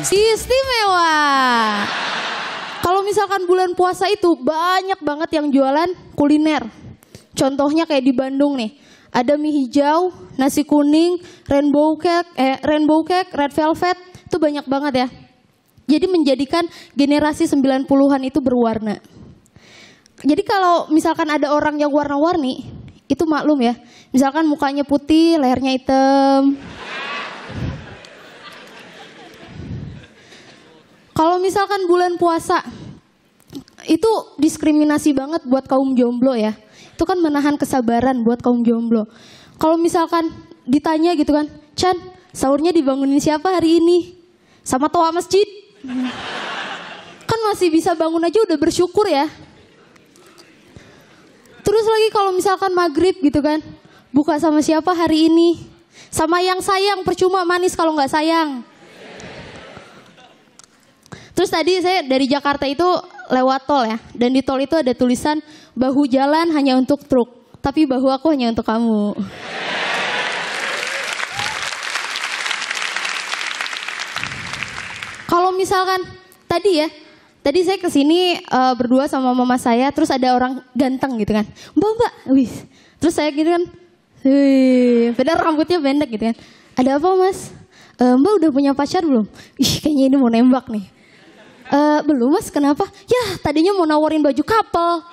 Istimewa. Kalau misalkan bulan puasa itu banyak banget yang jualan kuliner. Contohnya kayak di Bandung nih. Ada mie hijau, nasi kuning, rainbow cake, red velvet. Itu banyak banget ya. Jadi menjadikan generasi 90-an itu berwarna. Jadi kalau misalkan ada orang yang warna-warni, itu maklum ya. Misalkan mukanya putih, lehernya hitam. Kalau misalkan bulan puasa, itu diskriminasi banget buat kaum jomblo ya. Itu kan menahan kesabaran buat kaum jomblo. Kalau misalkan ditanya gitu kan, Chan, sahurnya dibangunin siapa hari ini? Sama toa masjid. Kan masih bisa bangun aja udah bersyukur ya. Terus lagi kalau misalkan maghrib gitu kan, buka sama siapa hari ini? Sama yang sayang, percuma manis kalau nggak sayang. Terus tadi saya dari Jakarta itu lewat tol ya. Dan di tol itu ada tulisan, bahu jalan hanya untuk truk, tapi bahu aku hanya untuk kamu. Kalau misalkan tadi saya kesini berdua sama mama saya, terus ada orang ganteng gitu kan. Mbak, wih. Terus saya gitu kan, wih, padahal rambutnya pendek gitu kan. Ada apa mas? Mbak udah punya pacar belum? Ih kayaknya ini mau nembak nih. Belum mas, kenapa? Ya tadinya mau nawarin baju couple.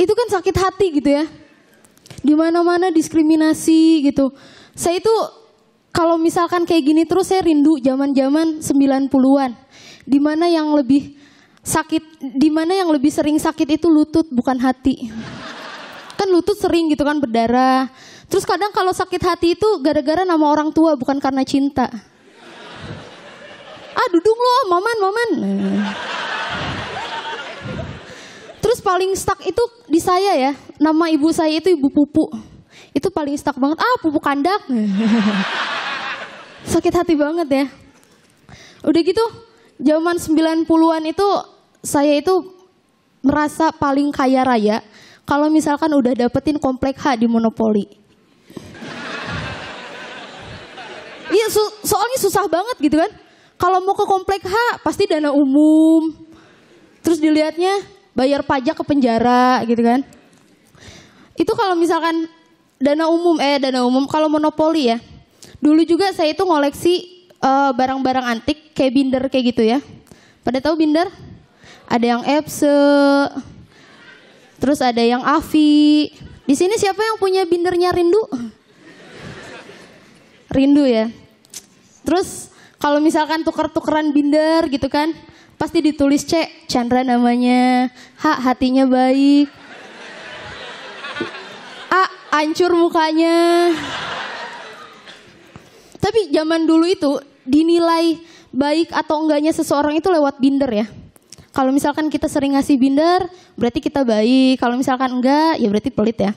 Itu kan sakit hati gitu ya. Di mana-mana diskriminasi gitu. Saya itu kalau misalkan kayak gini terus saya rindu zaman-zaman 90-an. Dimana yang lebih sering sakit itu lutut bukan hati. Kan lutut sering gitu kan berdarah. Terus kadang kalau sakit hati itu gara-gara nama orang tua bukan karena cinta. Dudung lo, maman. Terus paling stuck itu di saya ya. Nama ibu saya itu Ibu Pupu. Itu paling stuck banget. Pupu kandak. Sakit hati banget ya. Udah gitu, zaman 90-an itu saya itu merasa paling kaya raya kalau misalkan udah dapetin komplek H di Monopoli. Iya, soalnya susah banget gitu kan. Kalau mau ke komplek H pasti dana umum. Terus dilihatnya bayar pajak ke penjara gitu kan. Itu kalau misalkan dana umum kalau monopoli ya. Dulu juga saya itu ngoleksi barang-barang antik kayak binder kayak gitu ya. Pada tahu binder? Ada yang Epse. Terus ada yang Avi. Di sini siapa yang punya bindernya Rindu? Rindu ya. Terus kalau misalkan tuker-tukeran binder gitu kan, pasti ditulis C, Chandra namanya, H, hatinya baik, A, hancur mukanya. Tapi zaman dulu itu dinilai baik atau enggaknya seseorang itu lewat binder ya. Kalau misalkan kita sering ngasih binder, berarti kita baik. Kalau misalkan enggak, ya berarti pelit ya.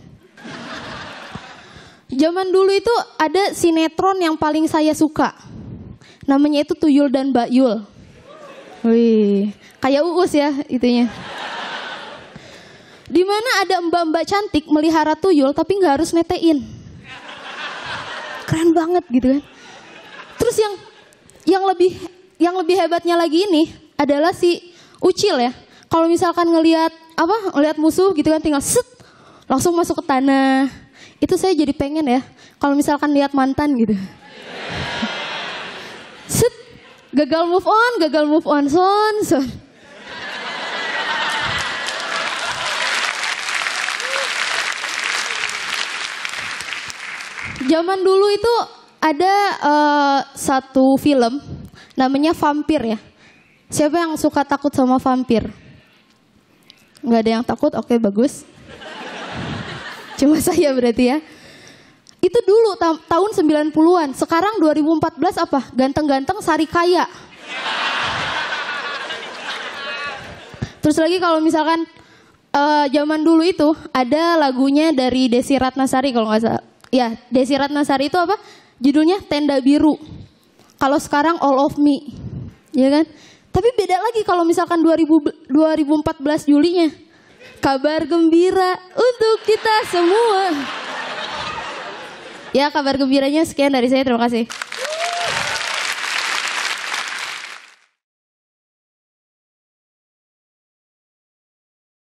Zaman dulu itu ada sinetron yang paling saya suka. Namanya itu Tuyul dan Mbak Yul. Wih, kayak Uus ya itunya. Dimana ada mbak-mbak cantik melihara tuyul tapi nggak harus netein. Keren banget gitu kan. Terus yang lebih hebatnya lagi ini adalah si Ucil ya. Kalau misalkan ngelihat musuh gitu kan tinggal set langsung masuk ke tanah. Itu saya jadi pengen ya. Kalau misalkan lihat mantan gitu. Set, gagal move on, son. Zaman dulu itu ada satu film namanya Vampir ya. Siapa yang suka takut sama vampir? Nggak ada yang takut, oke bagus. Cuma saya berarti ya. Itu dulu tahun 90-an. Sekarang 2014 apa? Ganteng-ganteng sari kaya. Terus lagi kalau misalkan zaman dulu itu ada lagunya dari Desi Ratnasari kalau nggak salah. Ya, Desi Ratnasari itu apa? Judulnya Tenda Biru. Kalau sekarang All of Me. Ya kan? Tapi beda lagi kalau misalkan 2014 Julinya. Kabar gembira untuk kita semua. Ya kabar gembiranya sekian dari saya, terima kasih.